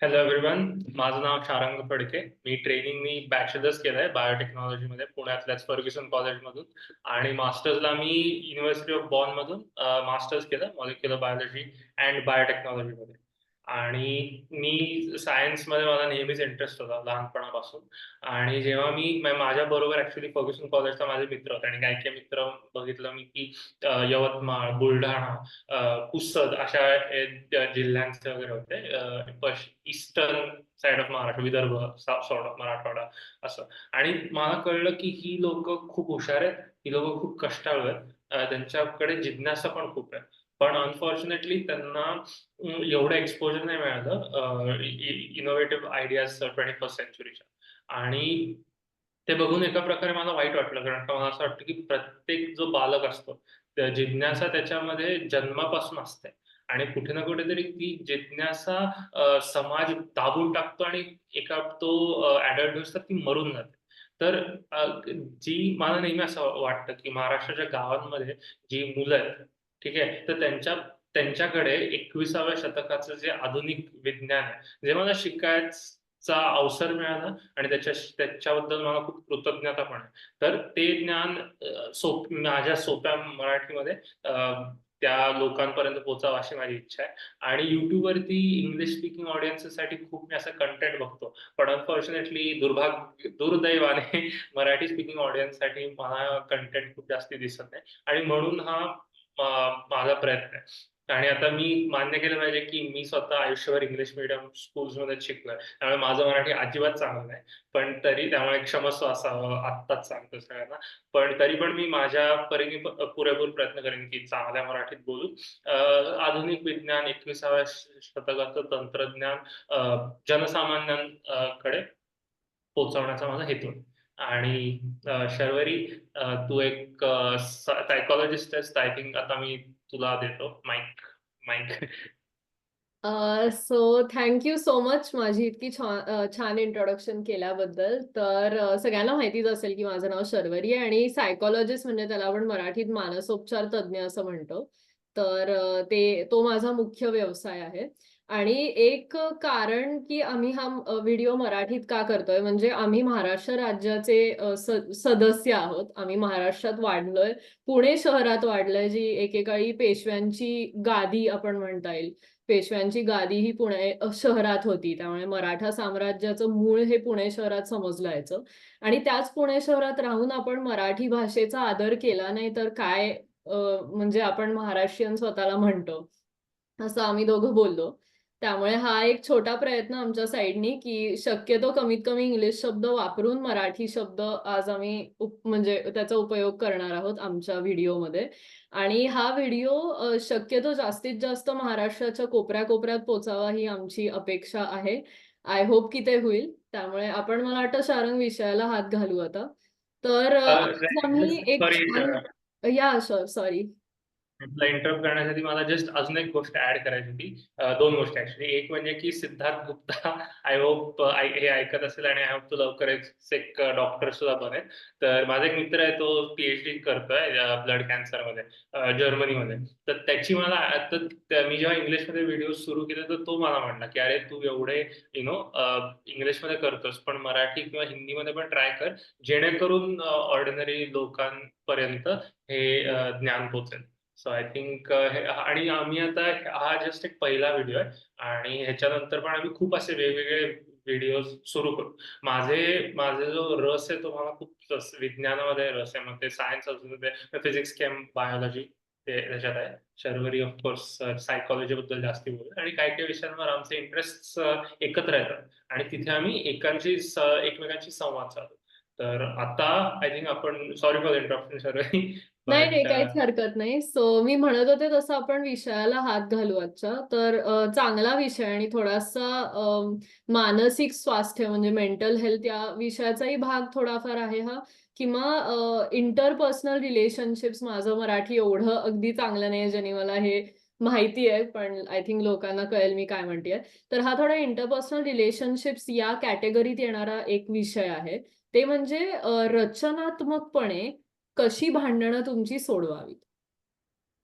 Hello everyone. माझं नाव शारंग फडके. मी bachelors केलंय बायोटेक्नॉलॉजीमध्ये पुण्यातल्याच Fergusson कॉलेजमधून. आणि मास्टर्सला मी युनिव्हर्सिटी ऑफ बॉन मधून मास्टर्स केलं मॉलिक्युलर बायोलॉजी अँड बायोटेक्नॉलॉजीमध्ये. आणि मी सायन्समध्ये मला नेहमीच इंटरेस्ट होता लहानपणापासून. आणि जेव्हा माझ्या बरोबर ऍक्च्युली फर्ग्युसन कॉलेजला माझे मित्र होते आणि काही काही मित्र बघितलं मी की यवतमाळ, बुलढाणा, पुसद अशा जिल्ह्यांचे वगैरे होते. Eastern side of Maharashtra, Vidarbha, sort of Marathwada असं. आणि मला कळलं की ही लोक खूप हुशार आहेत, ही लोक खूप कष्टाळू आहेत, त्यांच्याकडे जिज्ञासा पण खूप आहे. पण अनफॉर्च्युनेटली त्यांना एवढं एक्सपोजर नाही मिळालं इनोव्हेटिव्ह आयडियाज 21st सेंचुरीच्या. आणि ते बघून एका प्रकारे मला वाईट वाटलं, कारण का मला असं वाटतं की प्रत्येक जो बालक असतो त्या जिज्ञासा त्याच्यामध्ये जन्मापासून असते. आणि कुठे ना कुठेतरी ती जिज्ञासा समाज दाबून टाकतो आणि एका तो ऍडल्ट ती मरून जाते. तर अ, जी मला नेहमी असं वाटतं की महाराष्ट्राच्या गावांमध्ये जी मुलं आहेत, ठीक आहे, तर त्यांच्याकडे 21व्या शतकाचं जे आधुनिक विज्ञान आहे, जे मला शिकायचा अवसर मिळाला आणि त्याच्याबद्दल मला खूप कृतज्ञता पण आहे. तर ते ज्ञान माझ्या सोप्या मराठीमध्ये त्या लोकांपर्यंत पोहोचावं अशी माझी इच्छा आहे. आणि युट्यूबवरती इंग्लिश स्पीकिंग ऑडियन्ससाठी खूप मी असं कंटेंट बघतो. पण अनफॉर्च्युनेटली दुर्दैवाने मराठी स्पीकिंग ऑडियन्ससाठी मला कंटेंट खूप जास्ती दिसत नाही. आणि म्हणून हा माझा प्रयत्न आहे. आणि आता मी मान्य केलं पाहिजे की मी स्वतः आयुष्यभर इंग्लिश मीडियम स्कूल्समध्ये शिकलोय, त्यामुळे माझं मराठी अजिबात चांगलं नाही. पण तरी त्यामुळे क्षमस्व असावं आत्ताच सांगतो सगळ्यांना. पण तरी पण मी माझ्या परीने पुरेपूर प्रयत्न करेन की चांगल्या मराठीत बोलू. आधुनिक विज्ञान, 21व्या शतकाचं तंत्रज्ञान जनसामान्यांकडे पोहोचवण्याचा माझा हेतू आहे. आणि शर्वरी, तू एक सायकॉलॉजिस्ट आहेस, आय थिंक आता मी तुला देतो mike. Mike. So thank you so much माझी इतकी छान इंट्रोडक्शन केल्याबद्दल. तर सगळ्यांना माहितीच असेल की माझं नाव शर्वरी आहे आणि सायकॉलॉजिस्ट म्हणजे त्याला आपण मराठीत मानसोपचार तज्ञ असं म्हणतो. तर तो माझा मुख्य व्यवसाय आहे. आणि एक कारण की आम्ही हा व्हिडिओ मराठीत का करतोय, म्हणजे आम्ही महाराष्ट्र राज्याचे सदस्य आहोत. आम्ही महाराष्ट्रात वाढलोय, पुणे शहरात वाढलंय, जी एकेकाळी पेशव्यांची गादी आपण म्हणता येईल. पेशव्यांची गादी ही पुणे शहरात होती. त्यामुळे मराठा साम्राज्याचं मूळ हे पुणे शहरात समजलं जायचं. आणि त्याच पुणे शहरात राहून आपण मराठी भाषेचा आदर केला नाही तर काय, म्हणजे आपण महाराष्ट्रीयन स्वतःला म्हणतो, असं आम्ही दोघं बोललो. त्यामुळे हा एक छोटा प्रयत्न आमच्या साइडनी, की शक्यतो कमीत कमी इंग्लिश शब्द वापरून मराठी शब्द आज आम्ही म्हणजे त्याचा उपयोग करणार आहोत आमच्या व्हिडिओमध्ये. आणि हा व्हिडिओ शक्यतो जास्तीत जास्त महाराष्ट्राच्या कोपऱ्या-कोपऱ्यात पोहोचावा ही आमची अपेक्षा आहे. आय होप की ते होईल. त्यामुळे आपण मला वाटतं शारंग विषयाला हात घालू आता. तर आज आम्ही एक सॉरी, छान या सॉरी. तुला इंटरप्ट करण्यासाठी मला जस्ट अजून एक गोष्ट ऍड करायची होती. दोन गोष्टी ऍक्च्युली. एक म्हणजे की सिद्धार्थ गुप्ता, आय होप हे ऐकत असेल आणि आय होप तो लवकरच एक डॉक्टर सुद्धा बनेल. तर माझा एक मित्र आहे, तो पीएचडी करतोय ब्लड कॅन्सरमध्ये, जर्मनीमध्ये. तर त्याची मला मी जेव्हा इंग्लिशमध्ये व्हिडिओ सुरू केले तर तो मला म्हणला की अरे तू एवढे इंग्लिशमध्ये करतोस, पण मराठी किंवा हिंदीमध्ये पण ट्राय कर, जेणेकरून ऑर्डिनरी लोकांपर्यंत हे ज्ञान पोहोचेल. सो आय थिंक आणि आम्ही आता हा जस्ट एक पहिला व्हिडिओ आहे. आणि ह्याच्यानंतर पण आम्ही खूप असे वेगवेगळे व्हिडिओ सुरू करू. माझे जो रस आहे तो मला खूप विज्ञानामध्ये रस आहे, मग ते सायन्स असू दे, फिजिक्स, केम, बायोलॉजी, ते त्याच्यात आहे. शर्वरी ऑफकोर्स सायकॉलॉजी बद्दल जास्ती बोलू आणि काही काही विषयांवर आमचे इंटरेस्ट एकत्र येतात आणि तिथे आम्ही एकमेकांशी संवाद साधतो. तर आता आय थिंक आपण, sorry for the interruption Sharvari, नाही, बट नाही. काहीच हरकत नाही. सो मी म्हणत होते तसं आपण विषयाला हात घालू आजच्या. तर चांगला विषय आणि थोडासा मानसिक स्वास्थ्य म्हणजे मेंटल हेल्थ या विषयाचाही भाग थोडाफार आहे हा. किंवा इंटरपर्सनल रिलेशनशिप्स, माझं मराठी एवढं अगदी चांगलं नाही ज्याने मला हे माहिती आहे, पण आय थिंक लोकांना कळेल मी काय म्हणतेय. तर हा थोडा इंटरपर्सनल रिलेशनशिप्स या कॅटेगरीत येणारा एक विषय आहे. ते म्हणजे रचनात्मकपणे कशी भांडणं तुमची सोडवावीत.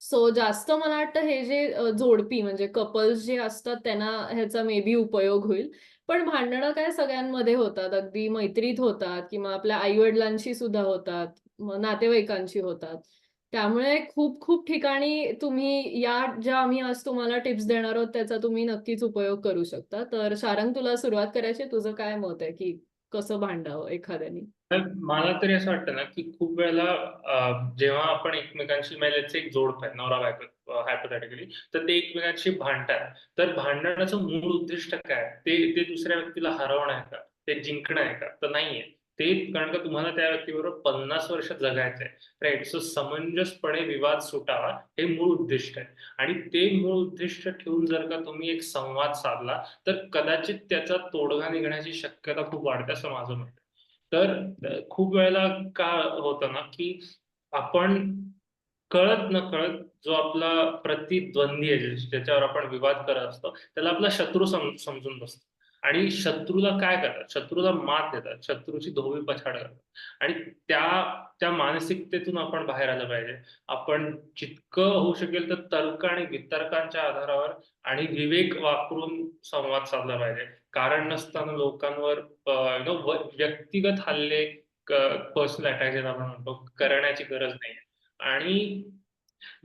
सो जास्त मला वाटतं हे जे जोडपी म्हणजे कपल्स जे असतात त्यांना ह्याचा मे बी उपयोग होईल. पण भांडणं काय सगळ्यांमध्ये होतात. अगदी मैत्रीत होतात किंवा आपल्या आई-वडिलांशी सुद्धा होतात, मग नातेवाईकांशी होतात. त्यामुळे खूप खूप ठिकाणी तुम्ही या ज्या आम्ही आज तुम्हाला टिप्स देणार आहोत त्याचा तुम्ही नक्कीच उपयोग करू शकता. तर शारंग तुला सुरुवात करायची आहे. तुझं काय मत आहे, की कसं भांडावं एखाद्याने? तर मला तरी असं वाटतं ना, की खूप वेळेला जेव्हा आपण एकमेकांशी म्हणजे let's say एक जोडप आहे, नवरा-बायको हायपोथेटिकली, तर ते एकमेकांशी भांडतात. तर भांडणाचं मूळ उद्दिष्ट काय? ते दुसऱ्या व्यक्तीला हरवणं आहे का? ते जिंकणं आहे का? तर नाहीये. ते कारण का तुम्हाला त्या व्यक्तीबरोबर 50 वर्ष जगायचंय. राइट? सो समंजसपणे विवाद सुटावा हे मूळ उद्दिष्ट आहे. आणि ते मूळ उद्दिष्ट ठेवून जर का तुम्ही एक संवाद साधला, तर कदाचित त्याचा तोडगा निघण्याची शक्यता खूप वाढते असं माझं मत आहे. तर खूप वेळेला काय होतं ना, की आपण कळत-नकळत जो आपला प्रतिद्वंदी आहे, ज्याच्यावर आपण विवाद करत असतो, त्याला आपला शत्रू समजून बसतो. आणि शत्रूला काय करतात? शत्रूला मात देतात. शत्रूची धोबी पछाड करतात. आणि त्या त्या मानसिकतेतून आपण बाहेर आलं पाहिजे. आपण जितकं होऊ शकेल तर तर्क आणि वितर्कांच्या आधारावर आणि विवेक वापरून संवाद साधला पाहिजे. कारण नसताना लोकांवर व्यक्तिगत हल्ले, पर्सनल अटॅक ज्याला आपण म्हणतो, करण्याची गरज नाहीये. आणि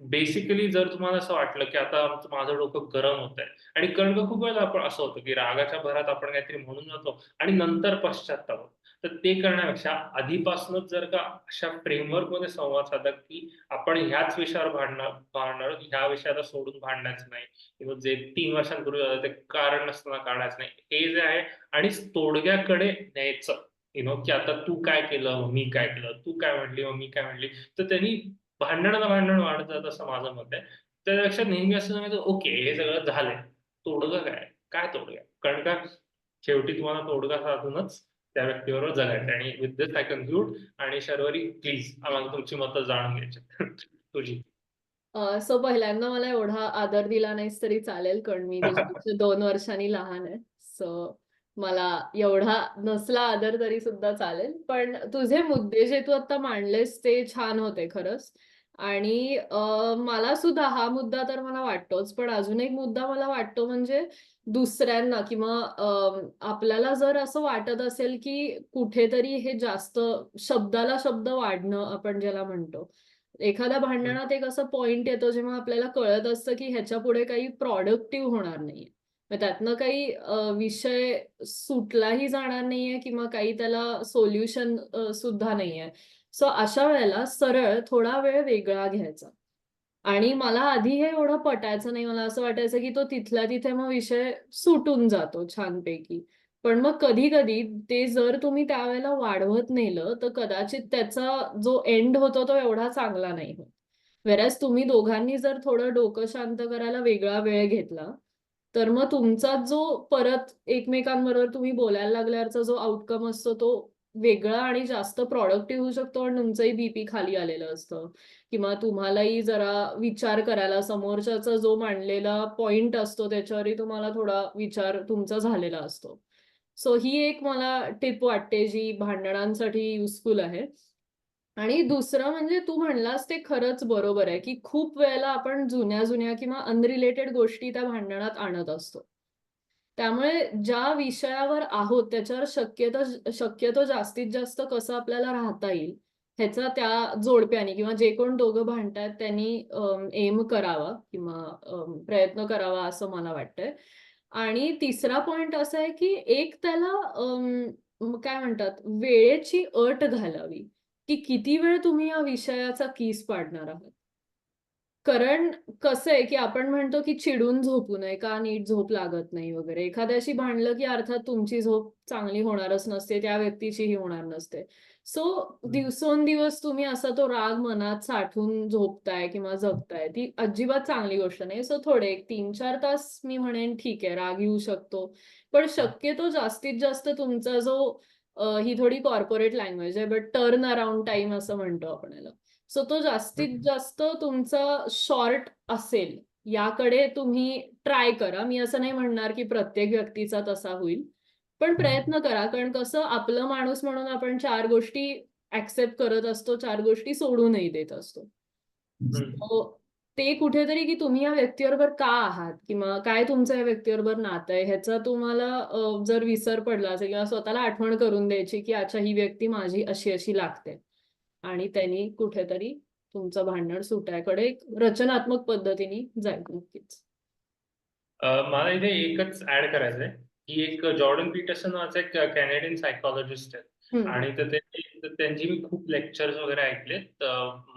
बेसिकली जर तुम्हाला असं वाटलं, की आता माझं डोकं गरम होतंय आणि कारण का खूप वेळेला आपण असं होतं, की रागाच्या भरात आपण काहीतरी म्हणून जातो आणि नंतर पश्चात्ताप होतो. तर ते करण्यापेक्षा आधीपासूनच जर का अशा फ्रेमवर्कमध्ये संवाद साधा, की आपण ह्याच विषयावर भांडणार आहोत, ह्या विषयाला सोडून भांडायचं नाही किंवा जे 3 वर्षांपूर्वी झालं ते कारण नसताना काढायचं नाही. हे जे आहे आणि तोडग्याकडे न्यायचं. की आता तू काय केलं, मग मी काय केलं, तू काय म्हटली, मग मी काय म्हटली. तर त्यांनी भांडणाला भांडण वाढत जातं असं माझं मत आहे. त्यापेक्षा नेहमी असं सांगायचं, ओके हे सगळं झालंय. तोडगं काय? काय तोडगा आहे? कारण का शेवटी तुम्हाला तोडगा साधूनच त्या व्यक्तीबरोबर जगायचं आणि विथ दिस आय कन्क्लूड आणि शर्वरी प्लीज आम्हाला तुमची मतं जाणून घ्यायची आहेत. तुझी. सो पहिल्यांदा मला एवढा आदर दिला नाहीस तरी चालेल, कारण मी तुझ्यापेक्षा 2 वर्षांनी लहान आहे. सो मला एवढा नसला आदर तरी सुद्धा चालेल. पण तुझे मुद्दे जे तू आता मांडलेस ते छान होते खरंच. आणि मला सुद्धा हा मुद्दा तर मला वाटतोच. पण अजून एक मुद्दा मला वाटतो म्हणजे दुसऱ्यांना किंवा आपल्याला जर असं वाटत असेल, की कुठेतरी हे जास्त शब्दाला शब्द वाढणं आपण ज्याला म्हणतो. एखाद्या हं, भांडणात एक असा पॉइंट येतो जेव्हा आपल्याला कळत असतं, की ह्याच्यापुढे काही प्रॉडक्टिव्ह होणार नाहीये. मग त्यातनं काही विषय सुटलाही जाणार नाहीये किंवा काही त्याला सोल्युशन सुद्धा नाहीये. सो अशा वेळेला सरळ थोडा वेळ वेगळा घ्यायचा. आणि मला आधी हे एवढं पटायचं नाही. मला असं वाटायचं, की तो तिथल्या तिथे मग विषय सुटून जातो छानपैकी. पण मग कधी-कधी ते जर तुम्ही त्यावेळेला वाढवत नेलं, तर कदाचित त्याचा जो एंड होतो तो एवढा चांगला नाही होत. व्हेअरएज तुम्ही दोघांनी जर थोडं डोकं शांत करायला वेगळा वेळ घेतला, तर मग तुमचा जो परत एकमेकांबरोबर तुम्ही बोलायला लागल्यावरचा जो आउटकम असतो तो वेगळा आणि जास्त प्रॉडक्टिव्ह होऊ शकतो आणि तुमचंही बीपी खाली आलेलं असतं. किंवा तुम्हालाही जरा विचार करायला समोरच्याचा जो मांडलेला पॉइंट असतो त्याच्यावरही तुम्हाला थोडा विचार तुमचा झालेला असतो. सो ही एक मला टिप वाटते जी भांडणांसाठी युजफुल आहे. आणि दुसरं म्हणजे तू म्हणलास ते खरंच बरोबर आहे, की खूप वेळेला आपण जुन्या-जुन्या किंवा अनरिलेटेड गोष्टी त्या भांडणात आणत असतो. त्यामुळे ज्या विषयावर आहोत त्याच्यावर शक्यतो जास्तीत जास्त कसं आपल्याला राहता येईल, ह्याचा त्या जोडप्याने किंवा जे कोण दोघं भांडतायत त्यांनी एम करावा किंवा प्रयत्न करावा असं मला वाटतंय. आणि तिसरा पॉइंट असा आहे, की एक त्याला काय म्हणतात वेळेची अट घालावी, की किती वेळ तुम्ही या विषयाचा कीस पाडणार आहात. कारण कसं आहे, की आपण म्हणतो, की चिडून झोपू नये, का नीट झोप लागत नाही वगैरे. एखाद्याशी भांडलं, की अर्थात तुमची झोप चांगली होणारच नसते, त्या व्यक्तीचीही होणार नसते. सो हं, दिवसेंदिवस तुम्ही असा तो राग मनात साठवून झोपताय किंवा जगताय, ती अजिबात चांगली गोष्ट नाही. सो थोडे एक 3-4 तास मी म्हणेन ठीक आहे, राग येऊ शकतो. पण शक्यतो जास्तीत जास्त तुमचा जो ही थोडी कॉर्पोरेट लँग्वेज आहे, बट टर्न अराउंड टाईम असं म्हणतो आपण याला. सो तो जास्तीत हं, जास्त तुमचा शॉर्ट असेल, याकडे तुम्ही ट्राय करा. मी असं नाही म्हणणार, की प्रत्येक व्यक्तीचा तसा होईल. पण हं, प्रयत्न करा. कारण कसं आपलं माणूस म्हणून आपण 4 गोष्टी एक्सेप्ट करत असतो, 4 गोष्टी सोडूनही देत असतो. हं. सो ते कुठेतरी की तुम्ही या व्यक्तीबरोबर का आहात किंवा काय तुमचं या व्यक्तीबरोबर नातं आहे ह्याचा तुम्हाला जर विसर पडला असेल किंवा स्वतःला आठवण करून द्यायची की अच्छा ही व्यक्ती माझी अशी अशी लागते आणि त्यांनी कुठेतरी तुमचं भांडण सुटायकडे एक रचनात्मक पद्धतीने जाईल नक्कीच. मला इथे एकच ऍड करायचंय की एक जॉर्डन पीटरसन नावाचा एक कॅनेडियन सायकॉलॉजिस्ट आहे. हम्म. आणि त्यांची मी खूप लेक्चर्स वगैरे ऐकलेत.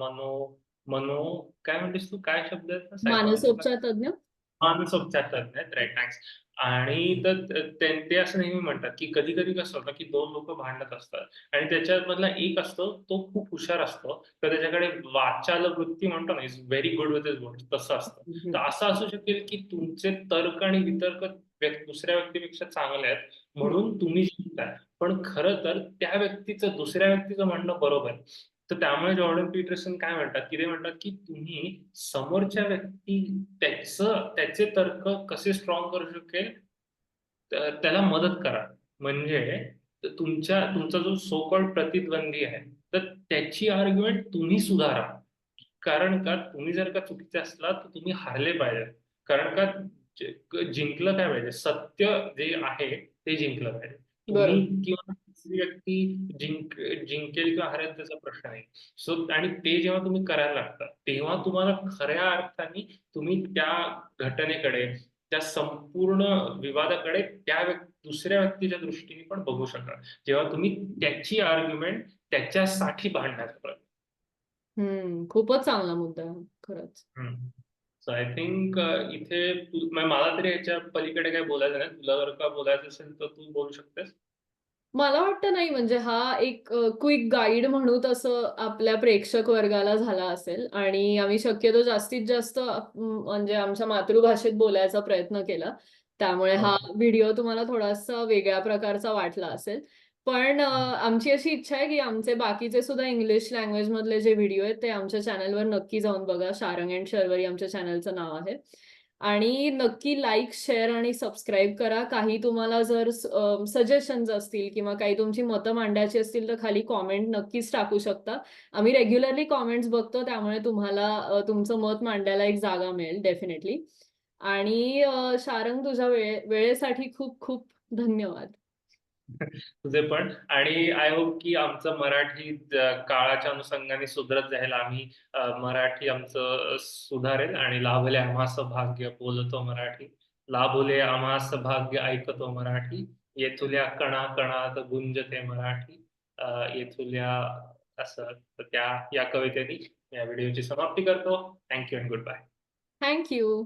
मनो मनो काय म्हणतेस तू, काय शब्द आहेत ना सायकॉलॉजीला? मानसोपचार तज्ञ. मानसोपचार तज्ञ आहेत, राईट, थँक्स. आणि तर ते असं नेहमी म्हणतात की कधी कधी कसं होतं की दोन लोक भांडत असतात आणि त्याच्यामधला एक असतो तो खूप हुशार असतो, तर त्याच्याकडे वाचाल वृत्ती म्हणतो ना, is very good with his words, तसं असतं. तर असं असू शकेल की तुमचे तर्क आणि वितर्क दुसऱ्या व्यक्तीपेक्षा चांगले आहेत म्हणून तुम्ही जिंकताय, पण खरं तर त्या व्यक्तीचं, दुसऱ्या व्यक्तीचं म्हणणं बरोबर आहे. तर त्यामुळे जॉर्डन पीटरसन काय म्हणतात की ते म्हणतात की तुम्ही समोरच्या व्यक्ती त्याचे तर्क कसे स्ट्रॉंग करू शकेल त्याला मदत करा. म्हणजे तुमचा जो सो कॉल्ड प्रतिद्वंदी आहे, तर त्याची आर्ग्युमेंट तुम्ही सुधारा. कारण का तुम्ही जर का चुकीचे असला तर तुम्ही हारले पाहिजे. कारण का जिंकलं काय पाहिजे, सत्य जे आहे ते जिंकलं पाहिजे. तुम्ही बरोबर. किंवा दुसरी व्यक्ती जिंकेल किंवा हरेल त्याचा प्रश्न नाही. सो आणि ते जेव्हा तुम्ही करायला लागता तेव्हा तुम्हाला खऱ्या अर्थाने तुम्ही त्या घटनेकडे, त्या संपूर्ण विवादाकडे दुसऱ्या व्यक्तीच्या दृष्टीने पण बघू शकाल, जेव्हा तुम्ही त्याची आर्ग्युमेंट त्याच्यासाठी भांडण्याचा प्रयत्न. खूपच चांगला मुद्दा आहे खरंच. सो आय थिंक इथे मला तरी याच्या पलीकडे काही बोलायचं नाही. तुला जर का बोलायचं असेल तर तू बोलू शकतेस. मला वाटतं नाही म्हणजे हा एक क्विक गाईड म्हणून तसं आपल्या प्रेक्षक वर्गाला झाला असेल आणि आम्ही शक्यतो जास्तीत जास्त म्हणजे आमच्या मातृभाषेत बोलायचा प्रयत्न केला. त्यामुळे हा ओके. व्हिडिओ तुम्हाला थोडासा वेगळ्या प्रकारचा वाटला असेल. पण आमची अशी इच्छा आहे की आमचे बाकीचे सुद्धा इंग्लिश लँग्वेज मधले जे व्हिडिओ आहेत ते आमच्या चॅनलवर नक्की जाऊन बघा. शारंग अँड शर्वरी आमच्या चॅनलचं नाव आहे. आणि नक्की लाईक, शेअर आणि सबस्क्राईब करा. काही तुम्हाला जर सजेशन्स असतील किंवा काही तुमची मतं मांडायची असतील तर खाली कॉमेंट नक्कीच टाकू शकता. आम्ही रेग्युलरली कॉमेंट्स बघतो त्यामुळे तुम्हाला तुमचं मत मांडायला एक जागा मिळेल डेफिनेटली. आणि शारंग तुझ्या वेळेसाठी खूप खूप धन्यवाद. तुझे पण. आणि आय होप की आमचं मराठी काळाच्या अनुषंगाने सुधरत जाईल. आम्ही मराठी आमचं सुधारेल आणि लाभले आम्हास भाग्य बोलतो मराठी, लाभले आम्हास भाग्य ऐकतो मराठी, येथुल्या कणा कणात गुंजते मराठी. येथुल्या असं. तर या कवितेने या व्हिडिओची समाप्ती करतो. Thank you and goodbye. Thank you.